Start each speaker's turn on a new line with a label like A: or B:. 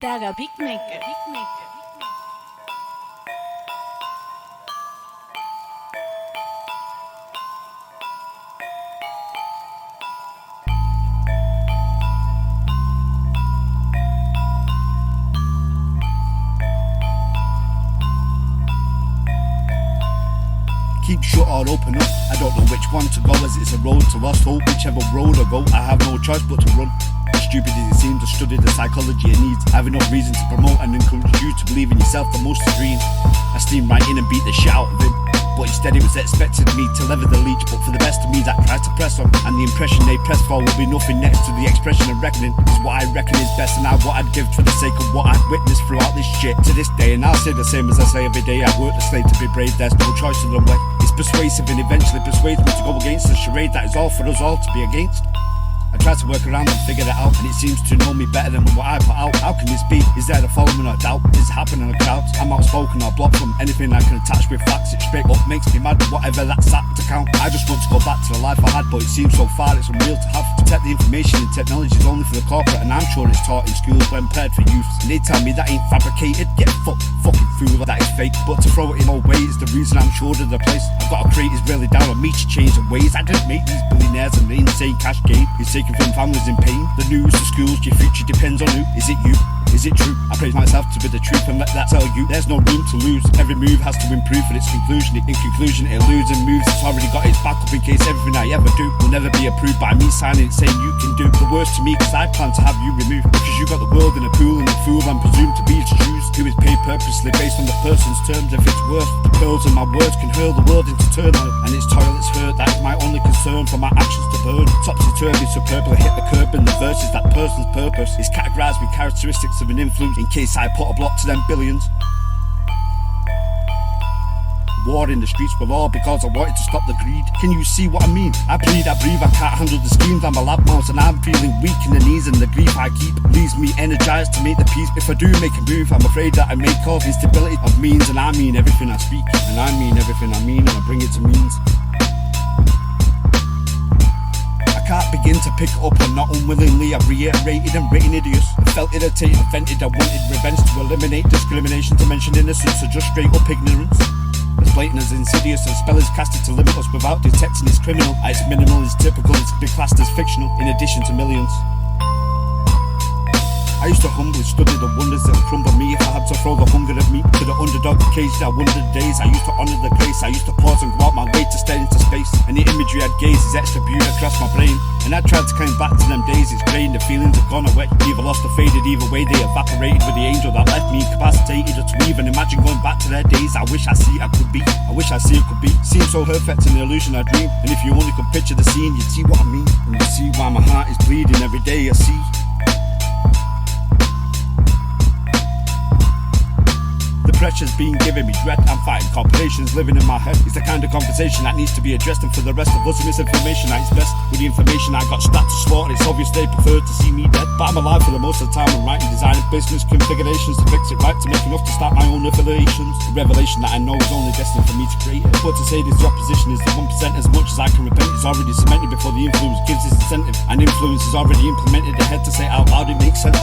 A: Daga Beatmaker.
B: Keep shut or open up, I don't know which one to go, as it's a road to lost hope. Whichever road I go, I have no choice but to run. As stupid as it seems, to study the psychology of needs. I have enough reason to promote and encourage you to believe in yourself the most to dream. I steamed right in and beat the shit out of him, but instead it was expected me to lever the leech. But for the best of me that tries to press on, and the impression they press for will be nothing next to the expression of reckoning, is what I reckon is best, and I what I'd give for the sake of what I'd witnessed throughout this shit to this day. And I'll say the same as I say every day, I work the slave to be brave, there's no choice in the way. It's persuasive and eventually persuades me to go against the charade that is all for us all to be against. I try to work around and figure it out, and it seems to know me better than what I put out. How can this be? Is there a following or doubt? Is it happening in a crowd? I'm outspoken or blocked from anything I can attach with facts. It straight up makes me mad, whatever that's at to count. I just want to go back to the life I had, but it seems so far it's unreal to have. To protect the information and technology is only for the corporate, and I'm sure it's taught in schools when paired for youth. And they tell me that ain't fabricated, get fucking fool, that is fake. But to throw it in all ways is the reason I'm sure of the place. I've got to create is really down on me to change the ways. I just make these billionaires and the insane cash game is taken from families in pain. The news, the schools, your future depends on who. Is it you? Is it true? I praise myself to be the truth and let that tell you there's no room to lose. Every move has to improve for its conclusion. In conclusion it eludes and moves. It's already got its back up in case everything I ever do will never be approved by me signing it saying you can do the worst to me, cause I plan to have you removed. Because you got the world in a pool and the fool I'm presumed to be to choose who is paid purposely based on the person's terms. If it's worth the pearls in my words can hurl the world into turmoil, and its toilets hurt. That is my only concern, for my actions to burn. Topsy-turvy, superbly hit the curb, and the verses that person's purpose is categorized with characteristics of an influence in case I put a block to them billions. War in the streets were all because I wanted to stop the greed. Can you see what I mean? I bleed, I breathe, I can't handle the schemes. I'm a lab mouse and I'm feeling weak in the knees, and the grief I keep leaves me energized to make the peace. If I do make a move, I'm afraid that I may cause instability of means, and I mean everything I speak, and I mean everything I mean, and I bring it to means. I can't begin to pick up and not unwillingly I've reiterated and written idiots. I felt irritated, offended, I wanted revenge to eliminate discrimination, to mention innocence or just straight up ignorance. As blatant as insidious and spell is casted to limit us without detecting it's criminal. At its minimal is typical, it's be classed as fictional in addition to millions. I used to humbly study the wonders that would crumble me if I had to throw the hunger of me to the underdog cage. I wondered days, I used to honour the grace. I used to pause and go out my way to stare into space, and the imagery I'd gaze is extra beauty across my brain. And I tried to climb back to them days, it's grey and the feelings have gone away. Either lost or faded, either way they evaporated with the angel that left me incapacitated to even imagine going back to their days. I wish I see I could be, I wish I see it could be. Seems so perfect in the illusion I dream, and if you only could picture the scene you'd see what I mean, and you'd see why my heart is bleeding every day I see. Pressure's being given me dread, I'm fighting complications living in my head. It's the kind of conversation that needs to be addressed, and for the rest of us misinformation at its best. With the information I got strapped to slaughter, it's obvious they prefer to see me dead, but I'm alive for the most of the time. I'm writing, designing business configurations to fix it right, to make enough to start my own affiliations. The revelation that I know is only destined for me to create it. But to say this, the opposition is the 1%. As much as I can repent is already cemented before the influence gives its incentive, and influence is already implemented ahead to say out loud it makes sense.